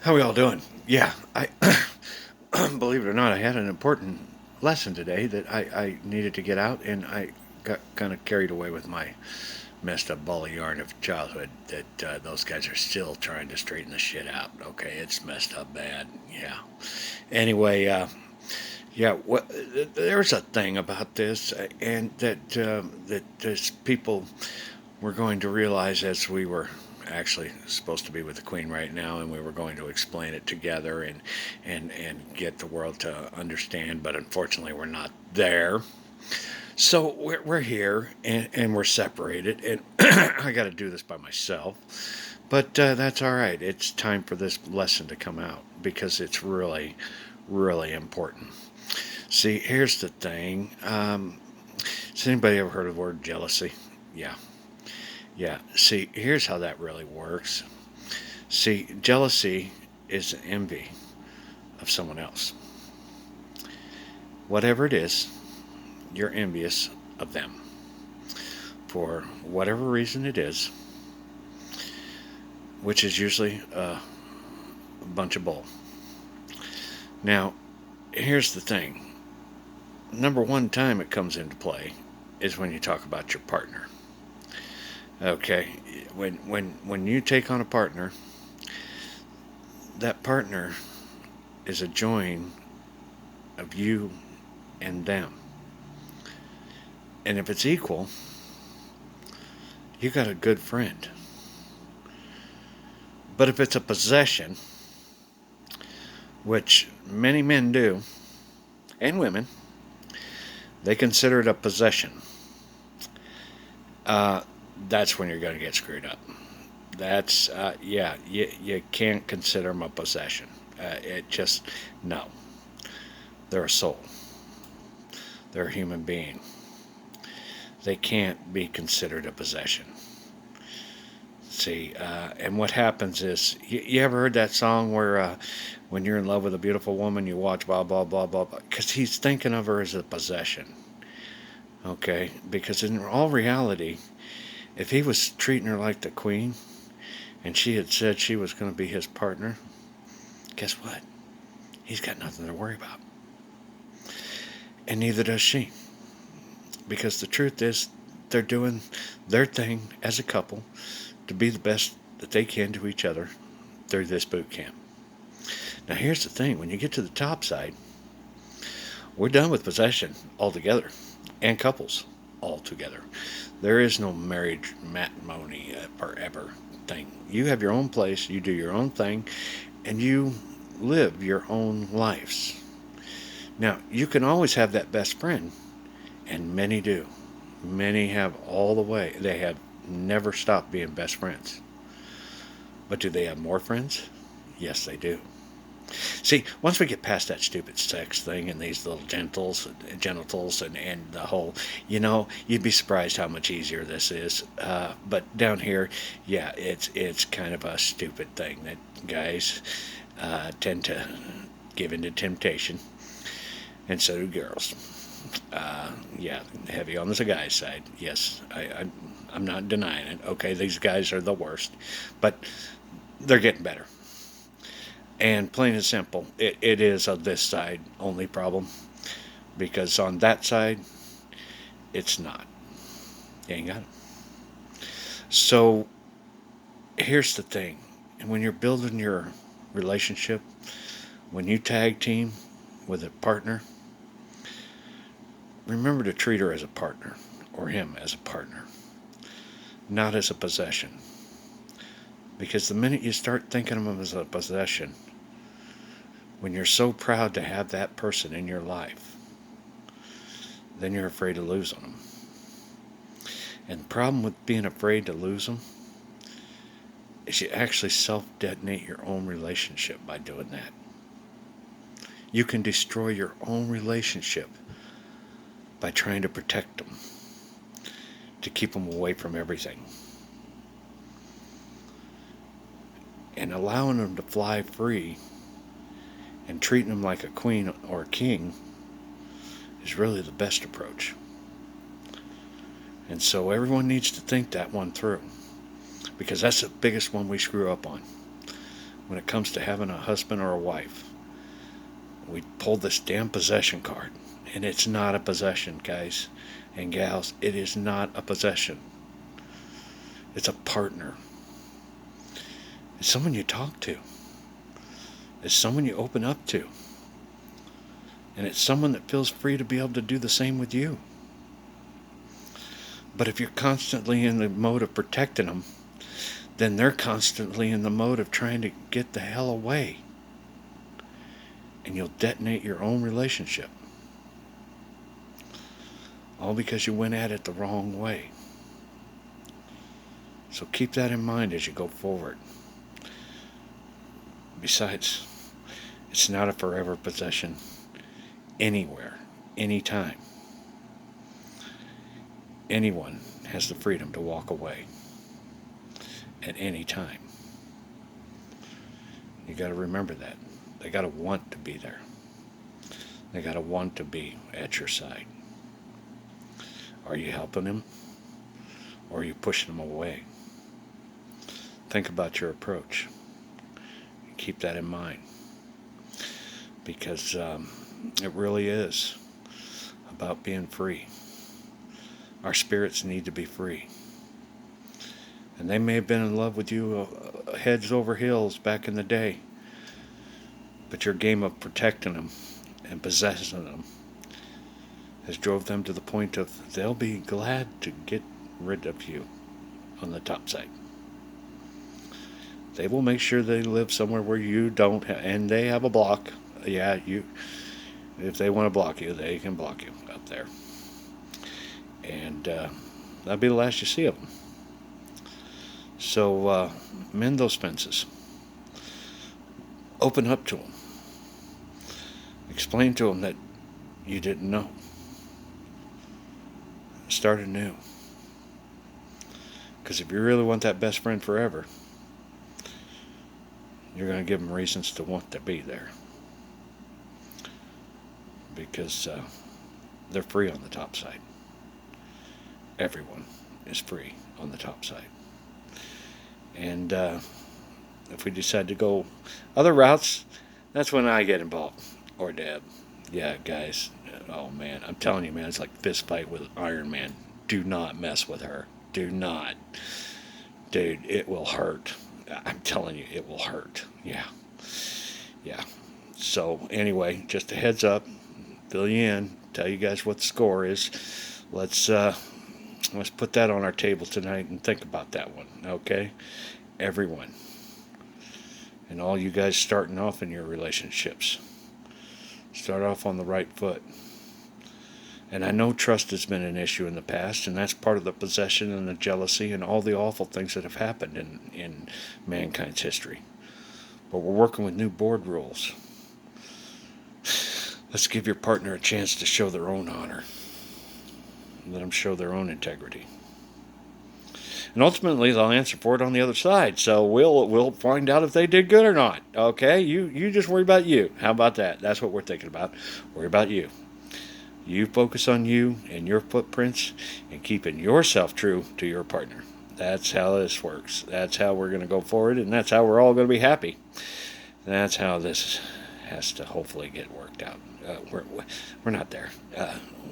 How we all doing? Yeah, I believe it or not, I had an important lesson today that I needed to get out, and I got kind of carried away with my messed up ball of yarn of childhood. That those guys are still trying to straighten the shit out. Okay, it's messed up bad. Yeah. Anyway, yeah. There's a thing about this, and that there's people we're going to realize as we were actually supposed to be with the Queen right now, and we were going to explain it together and get the world to understand. But unfortunately, we're not there. So we're here and we're separated, and I got to do this by myself. But that's all right. It's time for this lesson to come out because it's really, really important. See, here's the thing. Has anybody ever heard of the word jealousy? Yeah. Yeah. See, here's how that really works. See, jealousy is envy of someone else. Whatever it is, you're envious of them. For whatever reason it is, which is usually a bunch of bull. Now, here's the thing. Number one time it comes into play is when you talk about your partner. Okay, when you take on a partner, that partner is a join of you and them. And if it's equal, you got a good friend. But if it's a possession, which many men do, and women, they consider it a possession. Uh, that's when you're going to get screwed up. That's, yeah, you can't consider them a possession. It just, no. They're a soul, they're a human being. They can't be considered a possession. See, and what happens is, you ever heard that song where when you're in love with a beautiful woman, you watch blah, blah, blah, blah, blah? Because he's thinking of her as a possession. Okay? Because in all reality, if he was treating her like the queen and she had said she was going to be his partner, guess what? He's got nothing to worry about. And neither does she. Because the truth is, they're doing their thing as a couple to be the best that they can to each other through this boot camp. Now, here's the thing, when you get to the top side, we're done with possession altogether and couples altogether. There is no marriage matrimony forever thing. You have your own place, you do your own thing, and you live your own lives. Now, you can always have that best friend, and many do. Many have all the way. They have never stopped being best friends. But do they have more friends? Yes, they do. See, once we get past that stupid sex thing and these little genitals and the whole, you'd be surprised how much easier this is. But down here, yeah, it's kind of a stupid thing that guys tend to give into temptation, and so do girls. Yeah, heavy on the guy's side. Yes, I'm not denying it. Okay, these guys are the worst, but they're getting better. And plain and simple, it is a this side only problem because on that side, it's not. You ain't got it. So here's the thing. And when you're building your relationship, when you tag team with a partner, remember to treat her as a partner or him as a partner, not as a possession. Because the minute you start thinking of them as a possession, when you're so proud to have that person in your life, then you're afraid to lose them. And the problem with being afraid to lose them is you actually self-detonate your own relationship by doing that. You can destroy your own relationship by trying to protect them, to keep them away from everything. And allowing them to fly free and treating them like a queen or a king is really the best approach. And so everyone needs to think that one through, because that's the biggest one we screw up on. when it comes to having a husband or a wife. We pulled this damn possession card. And it's not a possession, guys and gals. It is not a possession. It's a partner. It's someone you talk to. It's someone you open up to. And it's someone that feels free to be able to do the same with you. But if you're constantly in the mode of protecting them, then they're constantly in the mode of trying to get the hell away. And you'll detonate your own relationship. All because you went at it the wrong way. So keep that in mind as you go forward. Besides, it's not a forever possession anywhere, anytime. Anyone has the freedom to walk away at any time. You got to remember that. They got to want to be there. They got to want to be at your side. Are you helping them, or are you pushing them away? Think about your approach. Keep that in mind, because it really is about being free. Our spirits need to be free. And they may have been in love with you heads over heels back in the day, but your game of protecting them and possessing them has drove them to the point of they'll be glad to get rid of you on the top side. They will make sure they live somewhere where you don't, and they have a block. Yeah, if they want to block you, they can block you up there. And that'll be the last you see of them. So mend those fences. Open up to them. Explain to them that you didn't know. Start anew. Because if you really want that best friend forever, you're going to give them reasons to want to be there. Because they're free on the top side. Everyone is free on the top side. And if we decide to go other routes, that's when I get involved. Or Deb. Yeah, guys. Oh, man. I'm telling you, man. It's like fist fight with Iron Man. Do not mess with her. Do not. Dude, it will hurt. I'm telling you, it will hurt. Yeah. Yeah. So, anyway, just a heads up. Fill you in. Tell you guys what the score is. Let's put that on our table tonight and think about that one. Okay? Everyone. And all you guys starting off in your relationships. Start off on the right foot. And I know trust has been an issue in the past, and that's part of the possession and the jealousy and all the awful things that have happened in mankind's history. But we're working with new board rules. Let's give your partner a chance to show their own honor. Let them show their own integrity. And ultimately, they'll answer for it on the other side. So we'll find out if they did good or not. Okay? You just worry about you. How about that? That's what we're thinking about. Worry about you. You focus on you and your footprints and keeping yourself true to your partner. That's how this works. That's how we're going to go forward, and that's how we're all going to be happy. That's how this has to hopefully get worked out. We're not there.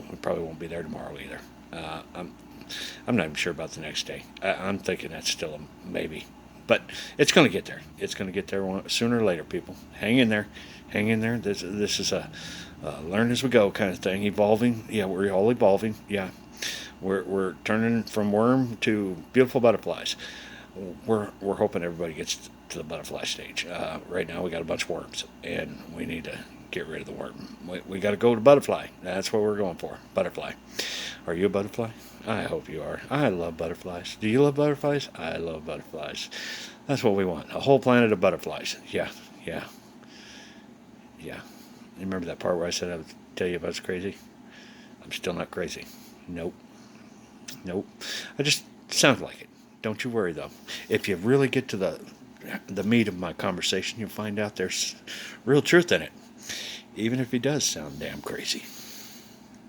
We probably won't be there tomorrow either. I'm not even sure about the next day. I'm thinking that's still a maybe. But it's going to get there. It's going to get there sooner or later, people. Hang in there. Hang in there. This is a learn as we go kind of thing. Evolving. Yeah, we're all evolving. Yeah. We're turning from worm to beautiful butterflies. We're hoping everybody gets to the butterfly stage. Right now we got a bunch of worms, and we need to get rid of the worm. We got to go to butterfly. That's what we're going for. Butterfly. Are you a butterfly? I hope you are. I love butterflies. Do you love butterflies? I love butterflies. That's what we want. A whole planet of butterflies. Yeah. You remember that part where I said I would tell you if I was crazy? I'm still not crazy. Nope. I just sound like it. Don't you worry, though. If you really get to the meat of my conversation, you'll find out there's real truth in it. Even if he does sound damn crazy.